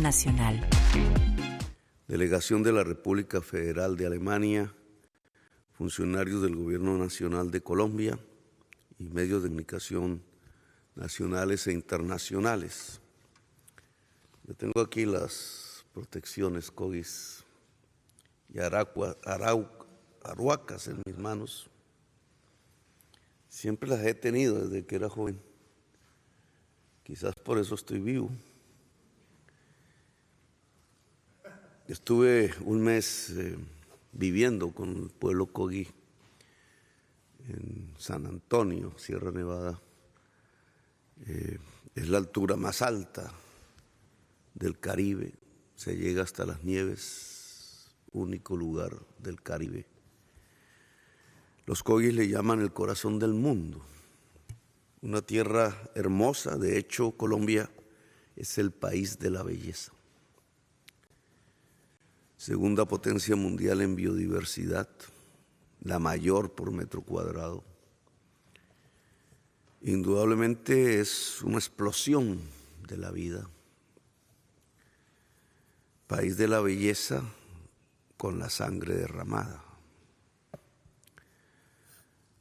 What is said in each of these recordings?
Internacional. Delegación de la República Federal de Alemania, funcionarios del Gobierno Nacional de Colombia y medios de comunicación nacionales e internacionales. Yo tengo aquí las protecciones COVID y aruacas en mis manos. Siempre las he tenido desde que era joven. Quizás por eso estoy vivo. Estuve un mes viviendo con el pueblo Kogi en San Antonio, Sierra Nevada. Es la altura más alta del Caribe, se llega hasta las nieves, único lugar del Caribe. Los Kogis le llaman el corazón del mundo, una tierra hermosa. De hecho, Colombia es el país de la belleza. Segunda potencia mundial en biodiversidad, la mayor por metro cuadrado. Indudablemente es una explosión de la vida. País de la belleza con la sangre derramada.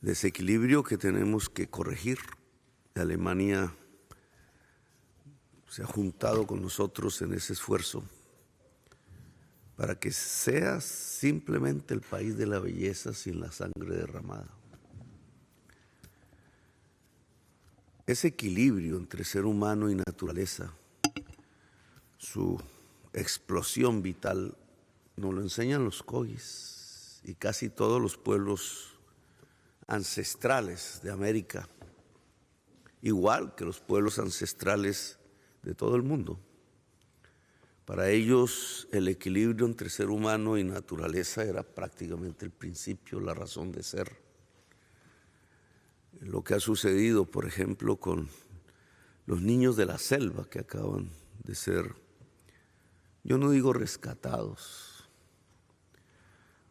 Desequilibrio que tenemos que corregir. Alemania se ha juntado con nosotros en ese esfuerzo para que sea simplemente el país de la belleza sin la sangre derramada. Ese equilibrio entre ser humano y naturaleza, su explosión vital, nos lo enseñan los Kogis y casi todos los pueblos ancestrales de América, igual que los pueblos ancestrales de todo el mundo. Para ellos el equilibrio entre ser humano y naturaleza era prácticamente el principio, la razón de ser. Lo que ha sucedido, por ejemplo, con los niños de la selva que acaban de ser, yo no digo rescatados,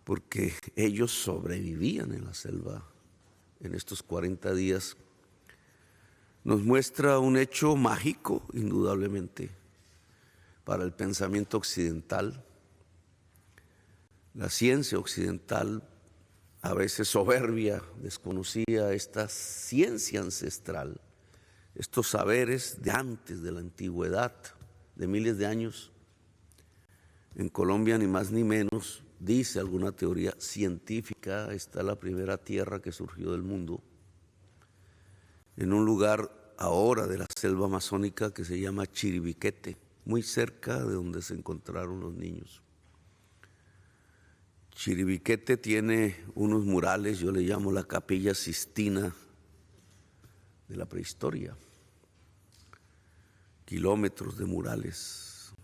porque ellos sobrevivían en la selva en estos 40 días, nos muestra un hecho mágico, indudablemente, para el pensamiento occidental. La ciencia occidental, a veces soberbia, desconocía esta ciencia ancestral, estos saberes de antes de la antigüedad, de miles de años. En Colombia, ni más ni menos, dice alguna teoría científica, está la primera tierra que surgió del mundo, en un lugar ahora de la selva amazónica que se llama Chiribiquete, muy cerca de donde se encontraron los niños. Chiribiquete tiene unos murales, yo le llamo la Capilla Sistina de la prehistoria. Kilómetros de murales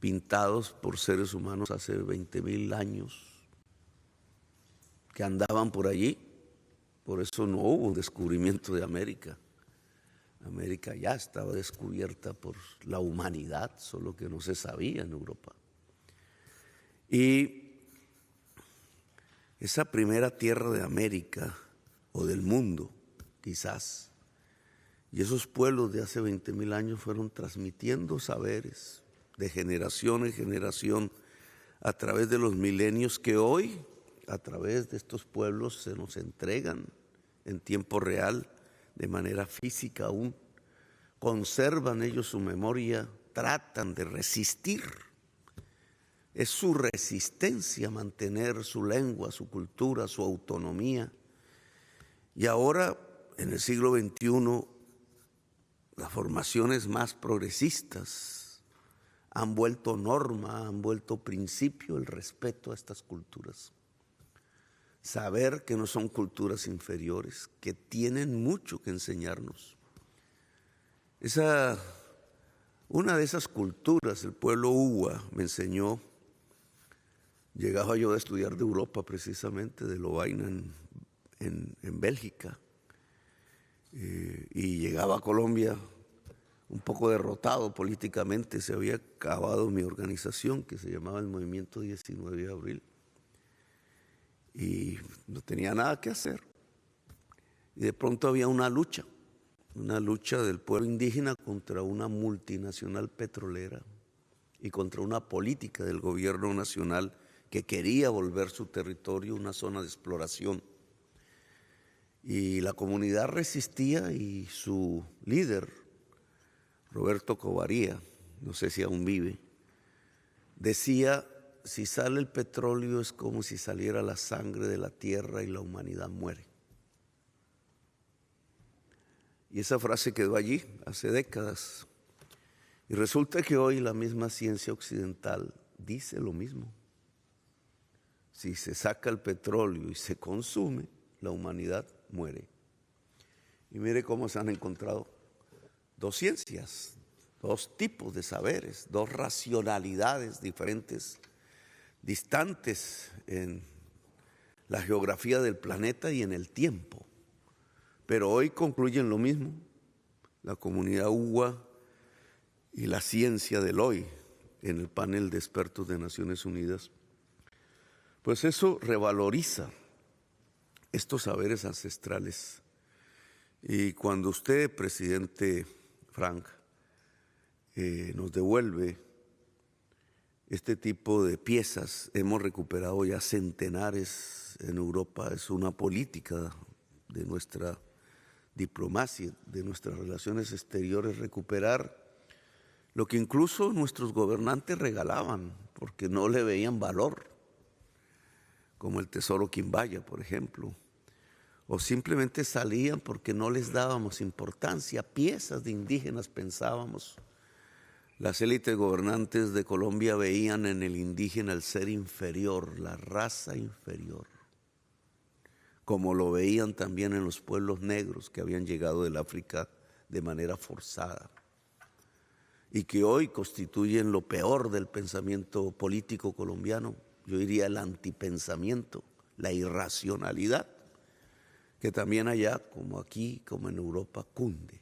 pintados por seres humanos hace 20,000 años que andaban por allí. Por eso no hubo un descubrimiento de América. América ya estaba descubierta por la humanidad, solo que no se sabía en Europa. Y esa primera tierra de América, o del mundo, quizás, y esos pueblos de hace 20,000 años fueron transmitiendo saberes de generación en generación a través de los milenios que hoy, a través de estos pueblos, se nos entregan en tiempo real, de manera física aún, conservan ellos su memoria, tratan de resistir. Es su resistencia mantener su lengua, su cultura, su autonomía. Y ahora, en el siglo XXI, las formaciones más progresistas han vuelto norma, han vuelto principio el respeto a estas culturas. Saber que no son culturas inferiores, que tienen mucho que enseñarnos. Una de esas culturas, el pueblo Uwa, me enseñó. Llegaba yo a estudiar de Europa, precisamente, de Lovaina en Bélgica, y llegaba a Colombia un poco derrotado políticamente. Se había acabado mi organización, que se llamaba el Movimiento 19 de Abril, y no tenía nada que hacer. Y de pronto había una lucha del pueblo indígena contra una multinacional petrolera y contra una política del gobierno nacional que quería volver su territorio una zona de exploración. Y la comunidad resistía y su líder, Roberto Covaría, no sé si aún vive, decía: si sale el petróleo es como si saliera la sangre de la tierra y la humanidad muere. Y esa frase quedó allí hace décadas. Y resulta que hoy la misma ciencia occidental dice lo mismo. Si se saca el petróleo y se consume, la humanidad muere. Y mire cómo se han encontrado dos ciencias, dos tipos de saberes, dos racionalidades diferentes, distantes en la geografía del planeta y en el tiempo. Pero hoy concluyen lo mismo, la comunidad UWA y la ciencia del hoy en el panel de expertos de Naciones Unidas. Pues eso revaloriza estos saberes ancestrales. Y cuando usted, presidente Frank, nos devuelve este tipo de piezas, hemos recuperado ya centenares en Europa, es una política de nuestra diplomacia, de nuestras relaciones exteriores, recuperar lo que incluso nuestros gobernantes regalaban porque no le veían valor, como el tesoro Quimbaya, por ejemplo, o simplemente salían porque no les dábamos importancia, piezas de indígenas pensábamos. Las élites gobernantes de Colombia veían en el indígena el ser inferior, la raza inferior, como lo veían también en los pueblos negros que habían llegado del África de manera forzada y que hoy constituyen lo peor del pensamiento político colombiano, yo diría el antipensamiento, la irracionalidad, que también allá, como aquí, como en Europa, cunde.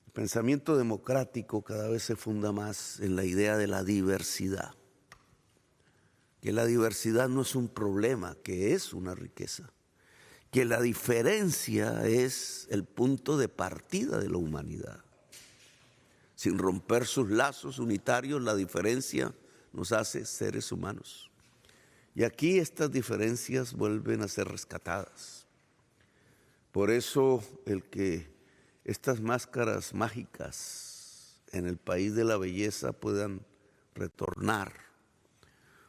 El pensamiento democrático cada vez se funda más en la idea de la diversidad, que la diversidad no es un problema, que es una riqueza, que la diferencia es el punto de partida de la humanidad. Sin romper sus lazos unitarios, la diferencia nos hace seres humanos. Y aquí estas diferencias vuelven a ser rescatadas. Por eso el que estas máscaras mágicas en el país de la belleza puedan retornar.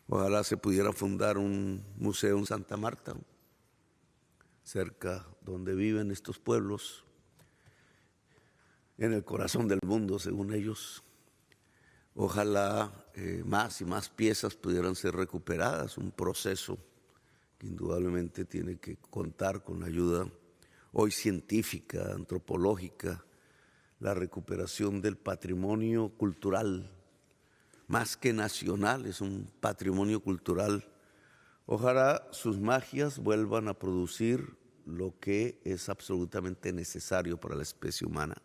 Ojalá se pudiera fundar un museo en Santa Marta, cerca donde viven estos pueblos, en el corazón del mundo, según ellos. Ojalá más y más piezas pudieran ser recuperadas, un proceso que indudablemente tiene que contar con la ayuda hoy científica, antropológica, la recuperación del patrimonio cultural, más que nacional, es un patrimonio cultural. Ojalá sus magias vuelvan a producir lo que es absolutamente necesario para la especie humana.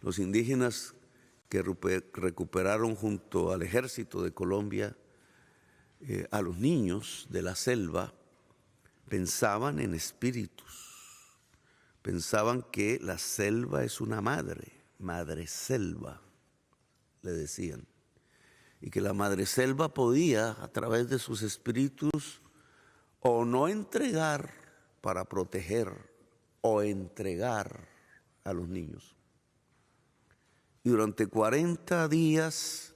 Los indígenas que recuperaron junto al ejército de Colombia a los niños de la selva, pensaban en espíritus, pensaban que la selva es una madre selva, le decían, y que la madre selva podía, a través de sus espíritus, o no entregar para proteger, o entregar a los niños. Y durante 40 días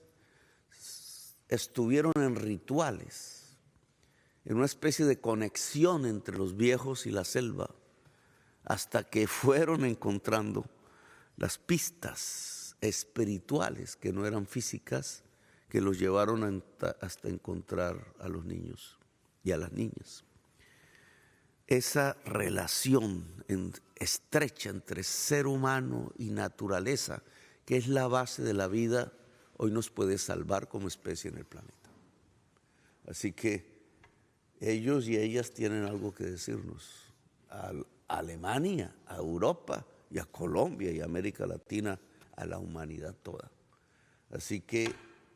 estuvieron en rituales, en una especie de conexión entre los viejos y la selva, hasta que fueron encontrando las pistas espirituales que no eran físicas, que los llevaron hasta encontrar a los niños y a las niñas. Esa relación estrecha entre ser humano y naturaleza, que es la base de la vida, hoy nos puede salvar como especie en el planeta. Así que ellos y ellas tienen algo que decirnos. A Alemania, a Europa y a Colombia y a América Latina, a la humanidad toda. Así que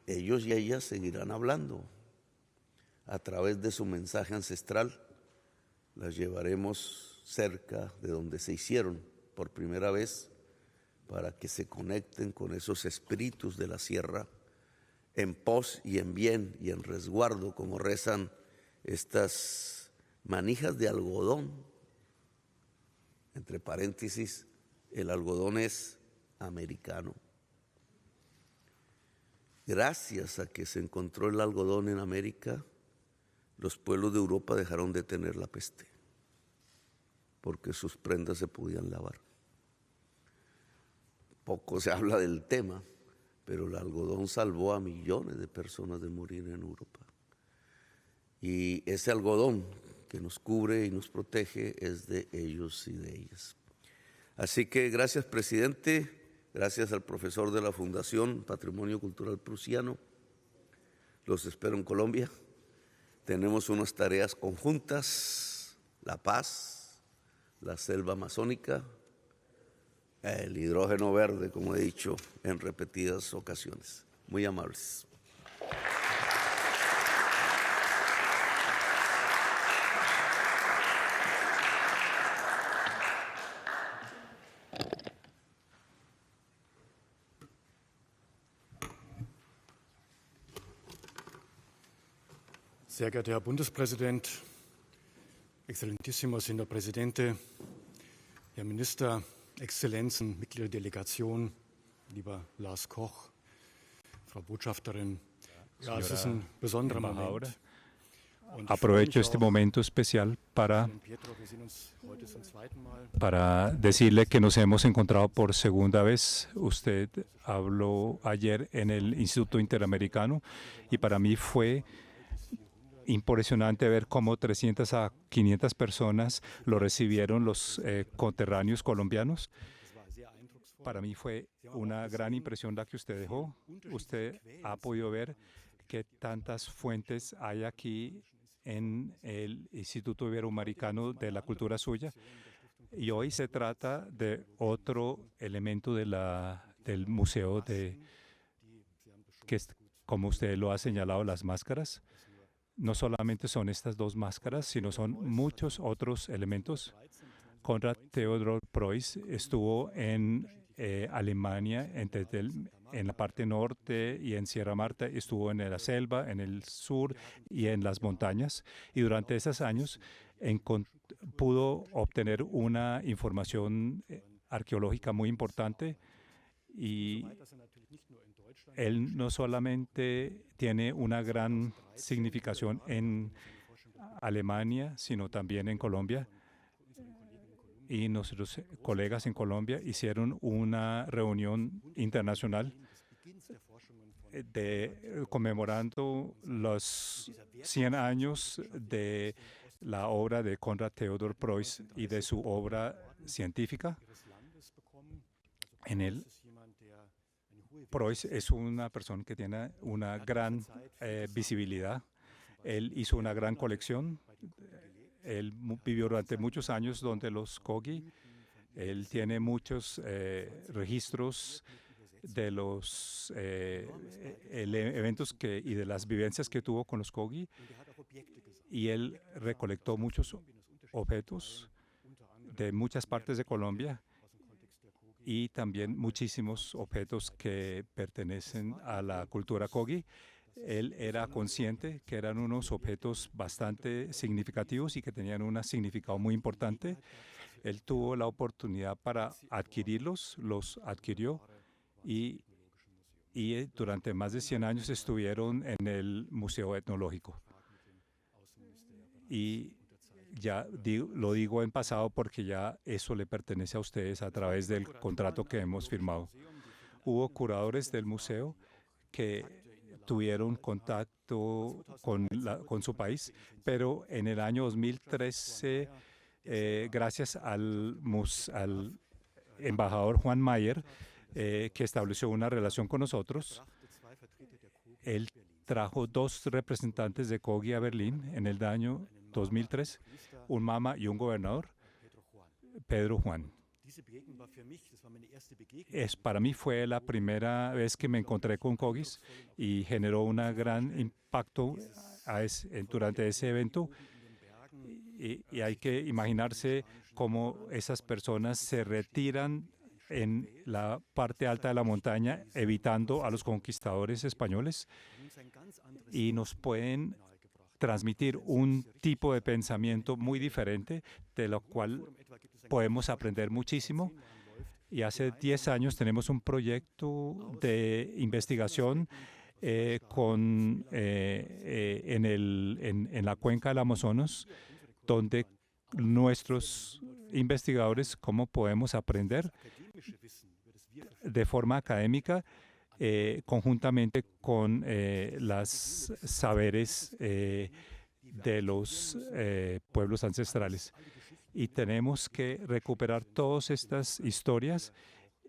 ellos y ellas seguirán hablando. A través de su mensaje ancestral, las llevaremos cerca de donde se hicieron por primera vez, para que se conecten con esos espíritus de la sierra en pos y en bien y en resguardo, como rezan estas manijas de algodón. Entre paréntesis, el algodón es americano. Gracias a que se encontró el algodón en América, los pueblos de Europa dejaron de tener la peste, porque sus prendas se podían lavar. Poco se habla del tema, pero el algodón salvó a millones de personas de morir en Europa. Y ese algodón que nos cubre y nos protege es de ellos y de ellas. Así que gracias, presidente, gracias al profesor de la Fundación Patrimonio Cultural Prusiano. Los espero en Colombia. Tenemos unas tareas conjuntas: la paz, la selva amazónica, el hidrógeno verde, como he dicho en repetidas ocasiones. Muy amables. Sehr geehrter Herr Bundespräsident, Excelentísimo Señor Presidente, Herr Minister, Exzellenzen, Mitglieder der Delegation, lieber Lars Koch, Frau Botschafterin. Ja, es ist ein besonderer Moment. Aprovecho este momento especial para decirle que nos hemos encontrado por segunda vez. Usted habló ayer en el Instituto Interamericano y para mí fue impresionante ver cómo 300 a 500 personas lo recibieron, los conterráneos colombianos. Para mí fue una gran impresión la que usted dejó. Usted ha podido ver qué tantas fuentes hay aquí en el Instituto Iberoamericano de la cultura suya. Y hoy se trata de otro elemento del museo, que es, como usted lo ha señalado, las máscaras. No solamente son estas dos máscaras, sino son muchos otros elementos. Konrad Theodor Preuss estuvo en Alemania, en la parte norte y en Sierra Marta, estuvo en la selva, en el sur y en las montañas. Y durante esos años pudo obtener una información arqueológica muy importante. Y él no solamente tiene una gran significación en Alemania, sino también en Colombia. Y nuestros colegas en Colombia hicieron una reunión internacional conmemorando los 100 años de la obra de Konrad Theodor Preuss y de su obra científica. Preuss es una persona que tiene una gran visibilidad. Él hizo una gran colección. Él vivió durante muchos años donde los Kogi. Él tiene muchos registros de los eventos y de las vivencias que tuvo con los Kogi. Y él recolectó muchos objetos de muchas partes de Colombia y también muchísimos objetos que pertenecen a la cultura Kogi. Él era consciente que eran unos objetos bastante significativos y que tenían un significado muy importante. Él tuvo la oportunidad para adquirirlos, los adquirió y durante más de 100 años estuvieron en el Museo Etnológico. Y ya lo digo en pasado porque ya eso le pertenece a ustedes a través del contrato que hemos firmado. Hubo curadores del museo que tuvieron contacto con su país, pero en el año 2013, gracias al embajador Juan Mayer, que estableció una relación con nosotros, él trajo 2 representantes de Kogi a Berlín en el año 2003, un mama y un gobernador, Pedro Juan. Para mí fue la primera vez que me encontré con Kogis y generó un gran impacto durante ese evento. Y hay que imaginarse cómo esas personas se retiran en la parte alta de la montaña, evitando a los conquistadores españoles, y nos pueden transmitir un tipo de pensamiento muy diferente, de lo cual podemos aprender muchísimo. Y hace 10 años tenemos un proyecto de investigación en la cuenca del Amazonas, donde nuestros investigadores, cómo podemos aprender de forma académica conjuntamente con los saberes de los pueblos ancestrales. Y tenemos que recuperar todas estas historias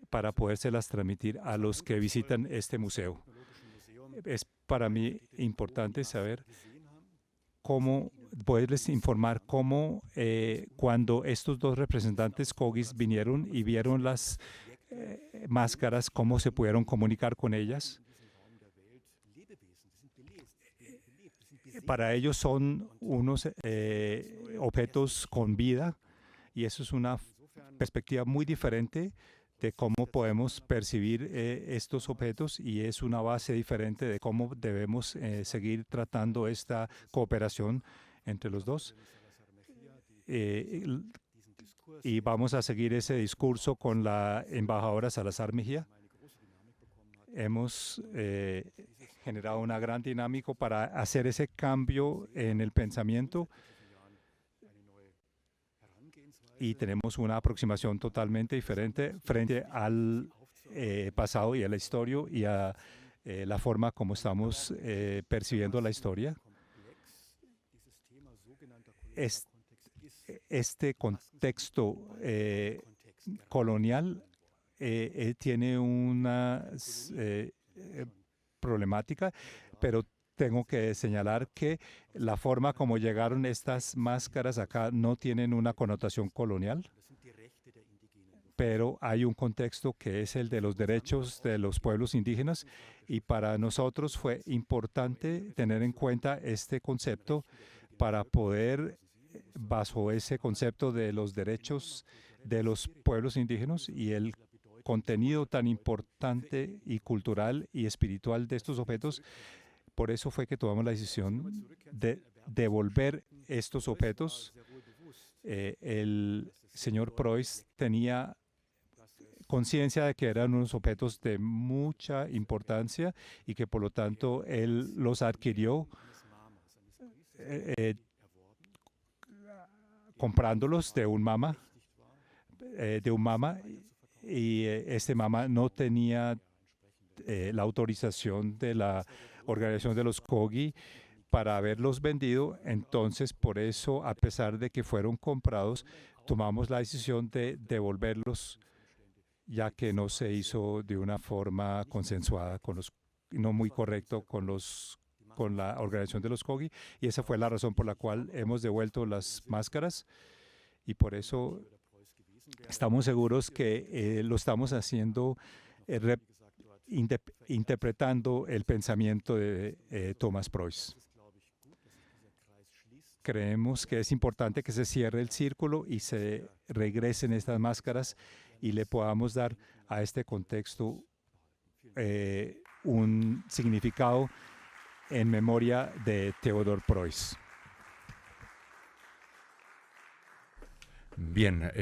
para podérselas transmitir a los que visitan este museo. Es para mí importante saber cómo poderles informar cómo cuando estos dos representantes Kogis vinieron y vieron las máscaras, cómo se pudieron comunicar con ellas. Para ellos son unos objetos con vida, y eso es una perspectiva muy diferente de cómo podemos percibir estos objetos, y es una base diferente de cómo debemos seguir tratando esta cooperación entre los dos. Y vamos a seguir ese discurso con la embajadora Salazar Mejía. Hemos generado una gran dinámica para hacer ese cambio en el pensamiento, y tenemos una aproximación totalmente diferente frente al pasado y a la historia y a la forma como estamos percibiendo la historia. Este contexto colonial tiene una problemática, pero tengo que señalar que la forma como llegaron estas máscaras acá no tienen una connotación colonial, pero hay un contexto que es el de los derechos de los pueblos indígenas, y para nosotros fue importante tener en cuenta este concepto para poder, bajo ese concepto de los derechos de los pueblos indígenas y el contenido tan importante y cultural y espiritual de estos objetos, por eso fue que tomamos la decisión de devolver estos objetos. El señor Preuss tenía conciencia de que eran unos objetos de mucha importancia y que por lo tanto él los adquirió comprándolos de un mama, y este mama no tenía la autorización de la organización de los Kogi para haberlos vendido. Entonces, por eso, a pesar de que fueron comprados, tomamos la decisión de devolverlos, ya que no se hizo de una forma consensuada, no muy correcto con la organización de los Kogi, y esa fue la razón por la cual hemos devuelto las máscaras, y por eso estamos seguros que lo estamos haciendo interpretando el pensamiento de Thomas Preuss. Creemos que es importante que se cierre el círculo y se regresen estas máscaras y le podamos dar a este contexto un significado en memoria de Theodor Preuss. Bien,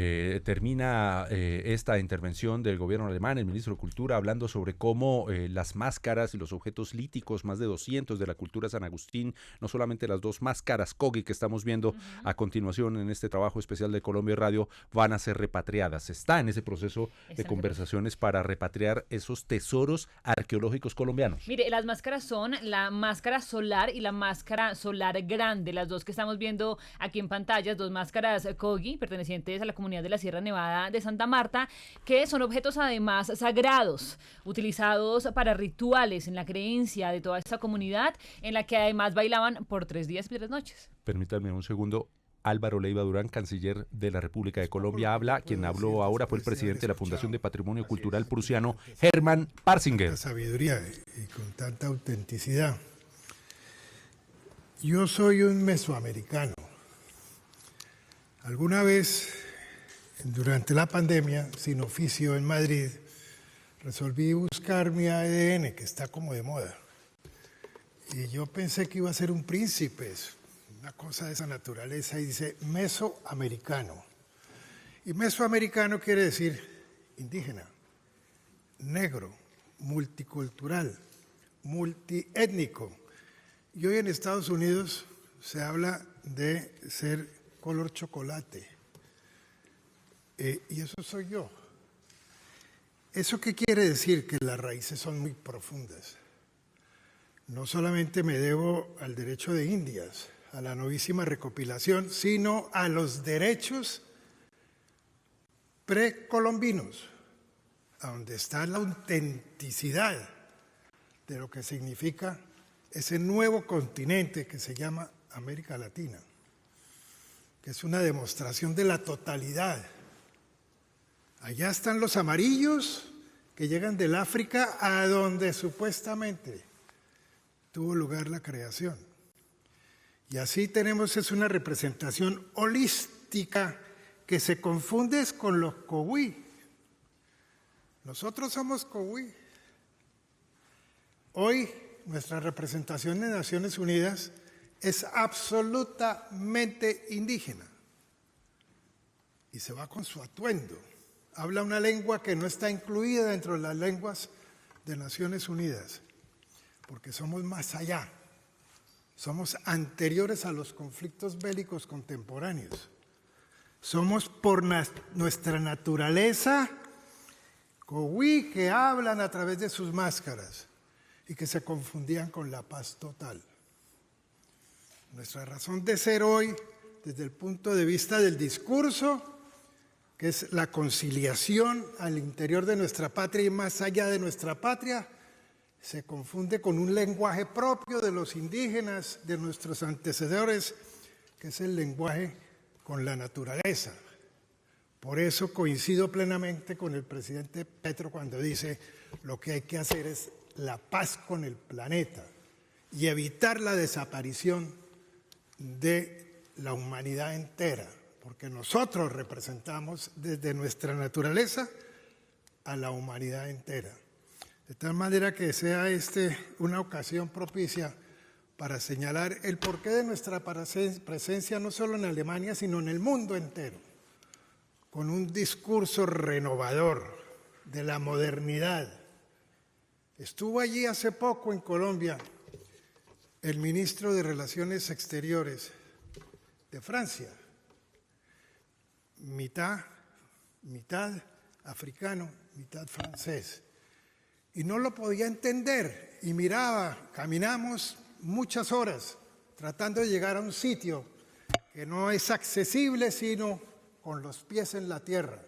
termina esta intervención del gobierno alemán, el ministro de Cultura, hablando sobre cómo las máscaras y los objetos líticos, más de 200 de la cultura San Agustín, no solamente las dos máscaras Kogi que estamos viendo a continuación en este trabajo especial de Colombia Radio, van a ser repatriadas. Está en ese proceso de conversaciones para repatriar esos tesoros arqueológicos colombianos. Mire, las máscaras son la máscara solar y la máscara solar grande, las dos que estamos viendo aquí en pantallas, dos máscaras Kogi, pertenecientes a la comunidad de la Sierra Nevada de Santa Marta, que son objetos además sagrados, utilizados para rituales en la creencia de toda esta comunidad, en la que además bailaban por 3 días y 3 noches. Permítanme un segundo. Álvaro Leiva Durán, canciller de la República de Colombia, habla. Quien habló ahora fue el presidente de la Fundación de Patrimonio Cultural Prusiano, Hermann Parzinger. Tanta sabiduría y con tanta autenticidad. Yo soy un mesoamericano. Alguna vez durante la pandemia, sin oficio en Madrid, resolví buscar mi ADN, que está como de moda. Y yo pensé que iba a ser un príncipe, una cosa de esa naturaleza, y dice mesoamericano. Y mesoamericano quiere decir indígena, negro, multicultural, multiétnico. Y hoy en Estados Unidos se habla de ser color chocolate. Y eso soy yo. ¿Eso qué quiere decir? Que las raíces son muy profundas. No solamente me debo al derecho de Indias, a la novísima recopilación, sino a los derechos precolombinos, a donde está la autenticidad de lo que significa ese nuevo continente que se llama América Latina, que es una demostración de la totalidad. Allá están los amarillos que llegan del África a donde supuestamente tuvo lugar la creación. Y así tenemos es una representación holística que se confunde con los cowi. Nosotros somos cowi. Hoy nuestra representación en Naciones Unidas es absolutamente indígena y se va con su atuendo. Habla una lengua que no está incluida dentro de las lenguas de Naciones Unidas, porque somos más allá, somos anteriores a los conflictos bélicos contemporáneos. Somos por nuestra naturaleza cowi que hablan a través de sus máscaras y que se confundían con la paz total. Nuestra razón de ser hoy, desde el punto de vista del discurso, que es la conciliación al interior de nuestra patria y más allá de nuestra patria, se confunde con un lenguaje propio de los indígenas, de nuestros antecesores, que es el lenguaje con la naturaleza. Por eso coincido plenamente con el presidente Petro cuando dice lo que hay que hacer es la paz con el planeta y evitar la desaparición de la humanidad entera, porque nosotros representamos desde nuestra naturaleza a la humanidad entera. De tal manera que sea una ocasión propicia para señalar el porqué de nuestra presencia no solo en Alemania, sino en el mundo entero, con un discurso renovador de la modernidad. Estuvo allí hace poco en Colombia el ministro de Relaciones Exteriores de Francia, mitad africano, mitad francés. Y no lo podía entender y miraba, caminamos muchas horas tratando de llegar a un sitio que no es accesible sino con los pies en la tierra.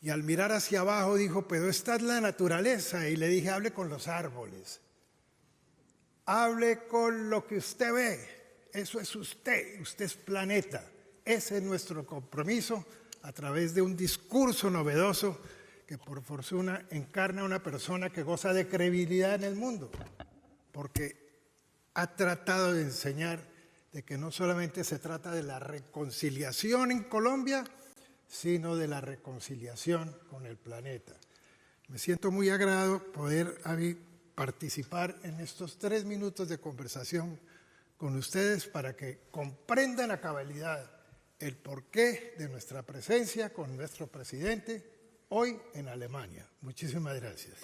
Y al mirar hacia abajo dijo, pero esta es la naturaleza. Y le dije, hable con los árboles. Hable con lo que usted ve. Eso es usted es planeta. Ese es nuestro compromiso a través de un discurso novedoso que por fortuna encarna a una persona que goza de credibilidad en el mundo, porque ha tratado de enseñar de que no solamente se trata de la reconciliación en Colombia, sino de la reconciliación con el planeta. Me siento muy agradado poder participar en estos 3 minutos de conversación con ustedes para que comprendan a cabalidad el porqué de nuestra presencia con nuestro presidente hoy en Alemania. Muchísimas gracias.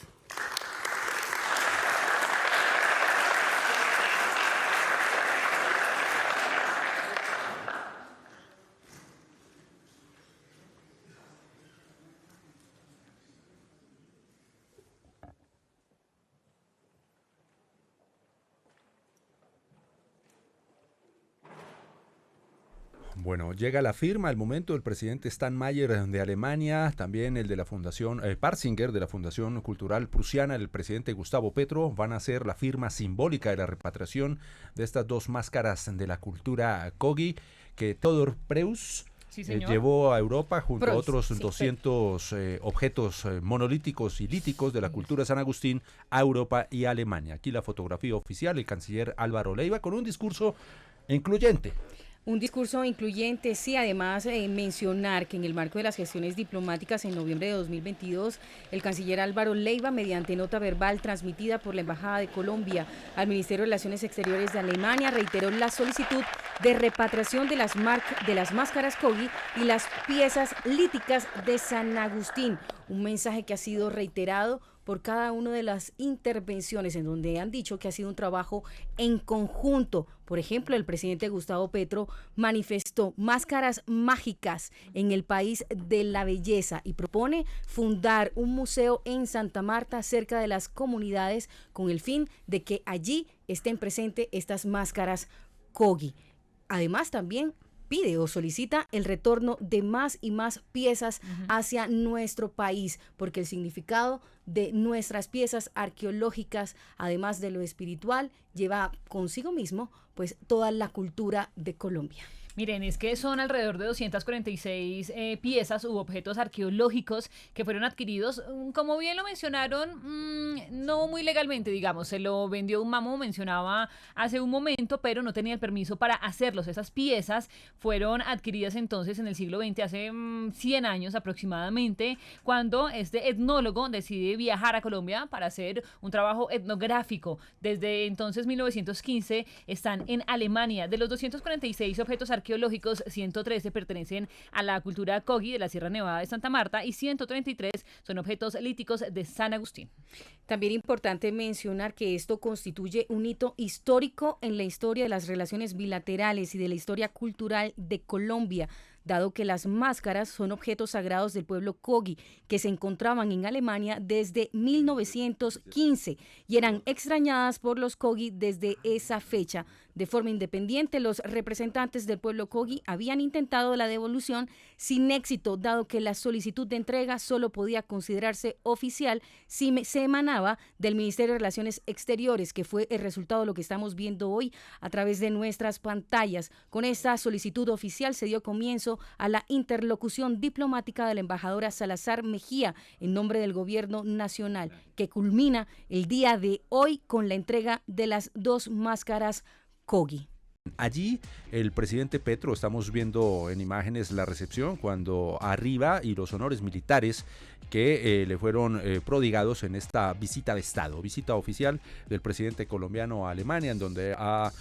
Bueno, llega la firma, el momento, el presidente Steinmeier de Alemania, también el de la Fundación Parzinger, de la Fundación Cultural Prusiana, el presidente Gustavo Petro, van a hacer la firma simbólica de la repatriación de estas 2 máscaras de la cultura Kogi, que Theodor Preuss llevó a Europa junto a otros 200 objetos monolíticos y líticos de la cultura San Agustín a Europa y a Alemania. Aquí la fotografía oficial, el canciller Álvaro Leiva, con un discurso incluyente. Un discurso incluyente, sí, además mencionar que en el marco de las gestiones diplomáticas en noviembre de 2022, el canciller Álvaro Leiva, mediante nota verbal transmitida por la Embajada de Colombia al Ministerio de Relaciones Exteriores de Alemania, reiteró la solicitud de repatriación de las máscaras Kogi y las piezas líticas de San Agustín, un mensaje que ha sido reiterado por cada una de las intervenciones en donde han dicho que ha sido un trabajo en conjunto. Por ejemplo, el presidente Gustavo Petro manifestó máscaras mágicas en el país de la belleza y propone fundar un museo en Santa Marta cerca de las comunidades con el fin de que allí estén presentes estas máscaras Kogi. Además, también pide o solicita el retorno de más y más piezas hacia nuestro país, porque el significado de nuestras piezas arqueológicas, además de lo espiritual, lleva consigo mismo pues toda la cultura de Colombia. Miren, es que son alrededor de 246 piezas u objetos arqueológicos que fueron adquiridos, como bien lo mencionaron, no muy legalmente, digamos. Se lo vendió un mamo, mencionaba hace un momento, pero no tenía el permiso para hacerlos. Esas piezas fueron adquiridas entonces en el siglo XX, hace 100 años aproximadamente, cuando este etnólogo decide viajar a Colombia para hacer un trabajo etnográfico. Desde entonces, 1915, están en Alemania. De los 246 objetos arqueológicos, 113 pertenecen a la cultura Kogi de la Sierra Nevada de Santa Marta y 133 son objetos líticos de San Agustín. También importante mencionar que esto constituye un hito histórico en la historia de las relaciones bilaterales y de la historia cultural de Colombia, dado que las máscaras son objetos sagrados del pueblo Kogi, que se encontraban en Alemania desde 1915 y eran extrañadas por los Kogi desde esa fecha. De forma independiente, los representantes del pueblo Kogi habían intentado la devolución sin éxito, dado que la solicitud de entrega solo podía considerarse oficial si se emanaba del Ministerio de Relaciones Exteriores, que fue el resultado de lo que estamos viendo hoy a través de nuestras pantallas. Con esta solicitud oficial se dio comienzo a la interlocución diplomática de la embajadora Salazar Mejía en nombre del gobierno nacional, que culmina el día de hoy con la entrega de las 2 máscaras Kogi. Allí el presidente Petro, estamos viendo en imágenes la recepción cuando arriba y los honores militares que le fueron prodigados en esta visita de Estado, visita oficial del presidente colombiano a Alemania, en donde ha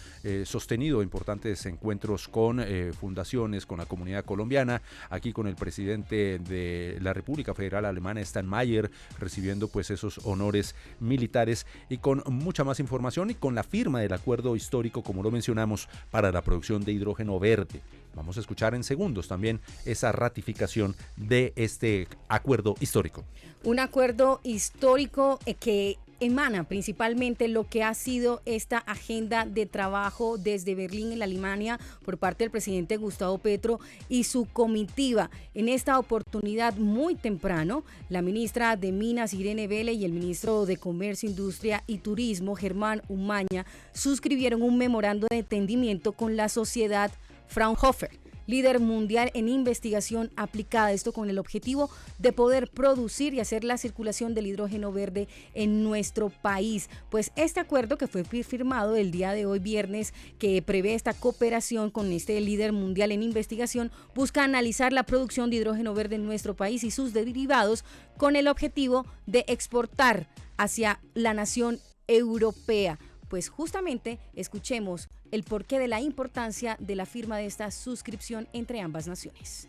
sostenido importantes encuentros con fundaciones, con la comunidad colombiana, aquí con el presidente de la República Federal Alemana, Steinmeier, recibiendo pues esos honores militares y con mucha más información y con la firma del acuerdo histórico, como lo mencionamos, para la producción de hidrógeno verde. Vamos a escuchar en segundos también esa ratificación de este acuerdo histórico. Un acuerdo histórico que emana principalmente lo que ha sido esta agenda de trabajo desde Berlín en la Alemania por parte del presidente Gustavo Petro y su comitiva. En esta oportunidad muy temprano, la ministra de Minas Irene Vélez y el ministro de Comercio, Industria y Turismo Germán Umaña suscribieron un memorando de entendimiento con la sociedad Fraunhofer, líder mundial en investigación aplicada, esto con el objetivo de poder producir y hacer la circulación del hidrógeno verde en nuestro país. Pues este acuerdo que fue firmado el día de hoy viernes, que prevé esta cooperación con este líder mundial en investigación, busca analizar la producción de hidrógeno verde en nuestro país y sus derivados con el objetivo de exportar hacia la nación europea. Pues justamente escuchemos el porqué de la importancia de la firma de esta suscripción entre ambas naciones.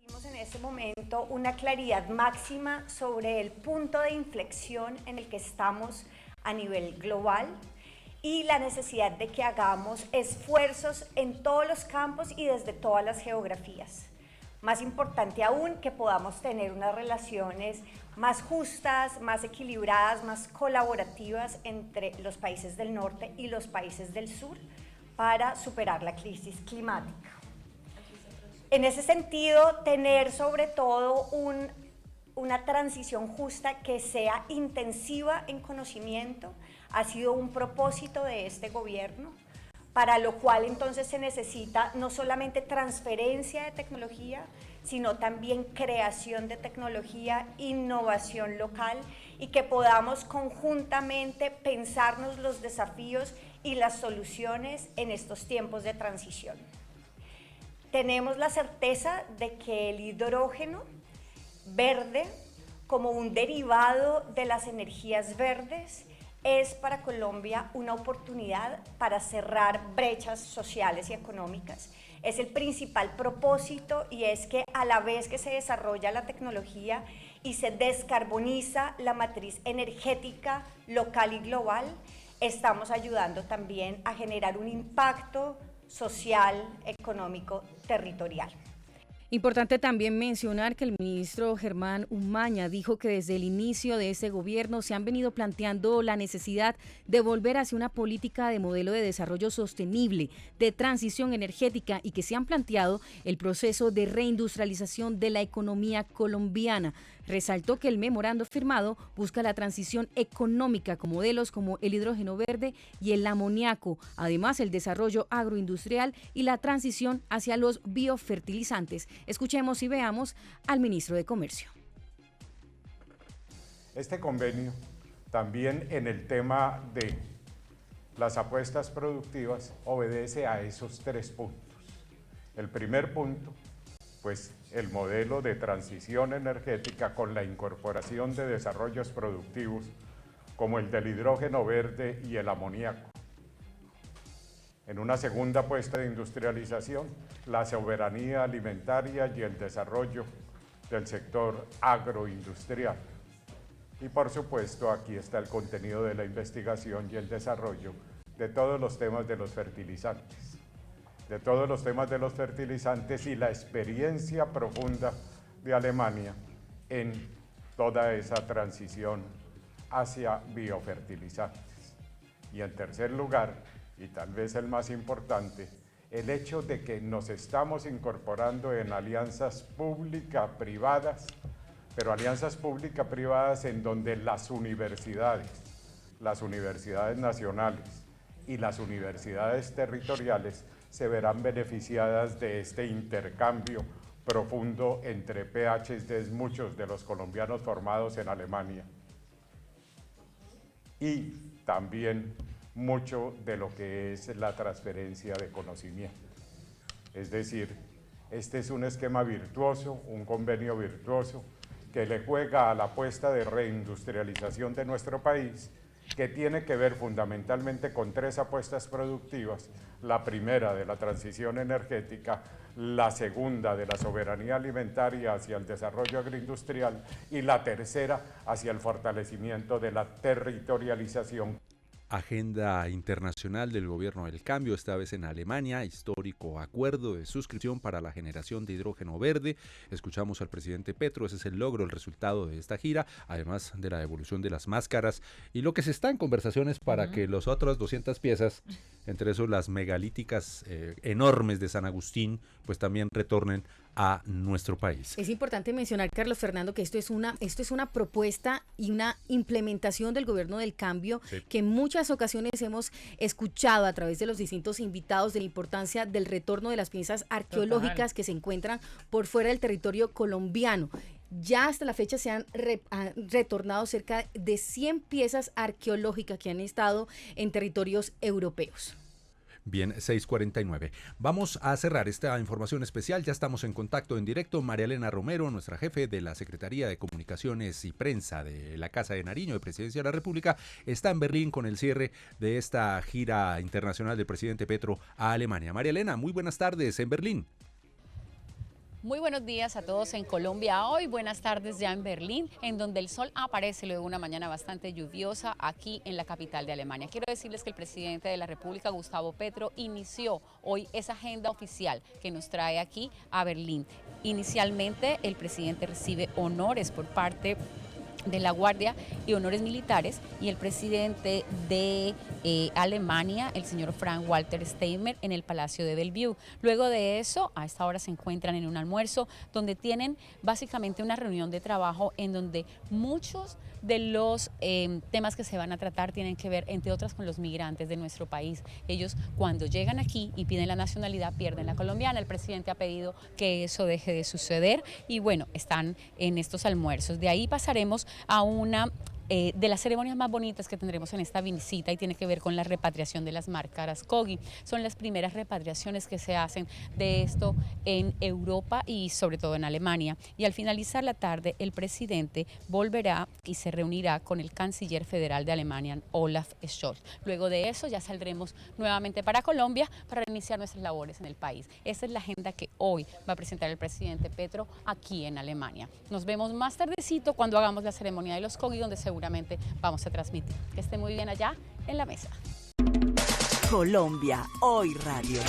Tenemos en este momento una claridad máxima sobre el punto de inflexión en el que estamos a nivel global y la necesidad de que hagamos esfuerzos en todos los campos y desde todas las geografías. Más importante aún, que podamos tener unas relaciones más justas, más equilibradas, más colaborativas entre los países del norte y los países del sur para superar la crisis climática. En ese sentido, tener sobre todo una transición justa que sea intensiva en conocimiento ha sido un propósito de este gobierno, para lo cual entonces se necesita no solamente transferencia de tecnología, sino también creación de tecnología, innovación local y que podamos conjuntamente pensarnos los desafíos y las soluciones en estos tiempos de transición. Tenemos la certeza de que el hidrógeno verde, como un derivado de las energías verdes, es para Colombia una oportunidad para cerrar brechas sociales y económicas. Es el principal propósito, y es que a la vez que se desarrolla la tecnología y se descarboniza la matriz energética local y global, estamos ayudando también a generar un impacto social, económico, territorial. Importante también mencionar que el ministro Germán Umaña dijo que desde el inicio de este gobierno se han venido planteando la necesidad de volver hacia una política de modelo de desarrollo sostenible, de transición energética, y que se han planteado el proceso de reindustrialización de la economía colombiana. Resaltó que el memorando firmado busca la transición económica con modelos como el hidrógeno verde y el amoníaco, además el desarrollo agroindustrial y la transición hacia los biofertilizantes. Escuchemos y veamos al ministro de Comercio. Este convenio también en el tema de las apuestas productivas obedece a esos 3 puntos. El primer punto, pues el modelo de transición energética con la incorporación de desarrollos productivos como el del hidrógeno verde y el amoníaco. En una segunda apuesta de industrialización, la soberanía alimentaria y el desarrollo del sector agroindustrial. Y por supuesto, aquí está el contenido de la investigación y el desarrollo de todos los temas de los fertilizantes. Y la experiencia profunda de Alemania en toda esa transición hacia biofertilizantes. Y en tercer lugar, y tal vez el más importante, el hecho de que nos estamos incorporando en alianzas público-privadas, pero alianzas público-privadas en donde las universidades nacionales y las universidades territoriales se verán beneficiadas de este intercambio profundo entre PhDs, muchos de los colombianos formados en Alemania, y también mucho de lo que es la transferencia de conocimiento. Es decir, este es un esquema virtuoso, un convenio virtuoso que le juega a la apuesta de reindustrialización de nuestro país, que tiene que ver fundamentalmente con 3 apuestas productivas: la primera de la transición energética, la segunda de la soberanía alimentaria hacia el desarrollo agroindustrial y la tercera hacia el fortalecimiento de la territorialización. Agenda internacional del Gobierno del Cambio, esta vez en Alemania, histórico acuerdo de suscripción para la generación de hidrógeno verde. Escuchamos al presidente Petro, ese es el logro, el resultado de esta gira, además de la devolución de las máscaras y lo que se está en conversaciones para que las otras 200 piezas, entre eso las megalíticas enormes de San Agustín, pues también retornen a nuestro país. Es importante mencionar, Carlos Fernando, que esto es una propuesta y una implementación del Gobierno del Cambio, sí, que en muchas ocasiones hemos escuchado a través de los distintos invitados de la importancia del retorno de las piezas arqueológicas que se encuentran por fuera del territorio colombiano. Ya hasta la fecha se han retornado cerca de 100 piezas arqueológicas que han estado en territorios europeos. Bien, 6:49. Vamos a cerrar esta información especial. Ya estamos en contacto en directo. María Elena Romero, nuestra jefe de la Secretaría de Comunicaciones y Prensa de la Casa de Nariño de Presidencia de la República, está en Berlín con el cierre de esta gira internacional del presidente Petro a Alemania. María Elena, muy buenas tardes en Berlín. Muy buenos días a todos en Colombia hoy, buenas tardes ya en Berlín, en donde el sol aparece luego de una mañana bastante lluviosa aquí en la capital de Alemania. Quiero decirles que el presidente de la República, Gustavo Petro, inició hoy esa agenda oficial que nos trae aquí a Berlín. Inicialmente el presidente recibe honores por parte de la Guardia y honores militares, y el presidente de Alemania, el señor Frank-Walter Steinmeier, en el Palacio de Bellevue. Luego de eso, a esta hora se encuentran en un almuerzo donde tienen básicamente una reunión de trabajo en donde muchos de los temas que se van a tratar tienen que ver, entre otras, con los migrantes de nuestro país. Ellos, cuando llegan aquí y piden la nacionalidad, pierden la colombiana. El presidente ha pedido que eso deje de suceder y bueno, están en estos almuerzos. De ahí pasaremos a una de las ceremonias más bonitas que tendremos en esta visita y tiene que ver con la repatriación de las máscaras Kogi. Son las primeras repatriaciones que se hacen de esto en Europa y sobre todo en Alemania. Y al finalizar la tarde, el presidente volverá y se reunirá con el canciller federal de Alemania, Olaf Scholz. Luego de eso ya saldremos nuevamente para Colombia para reiniciar nuestras labores en el país. Esa es la agenda que hoy va a presentar el presidente Petro aquí en Alemania. Nos vemos más tardecito cuando hagamos la ceremonia de los Kogi, donde seguramente vamos a transmitir. Que esté muy bien allá en la mesa. Colombia Hoy Radio.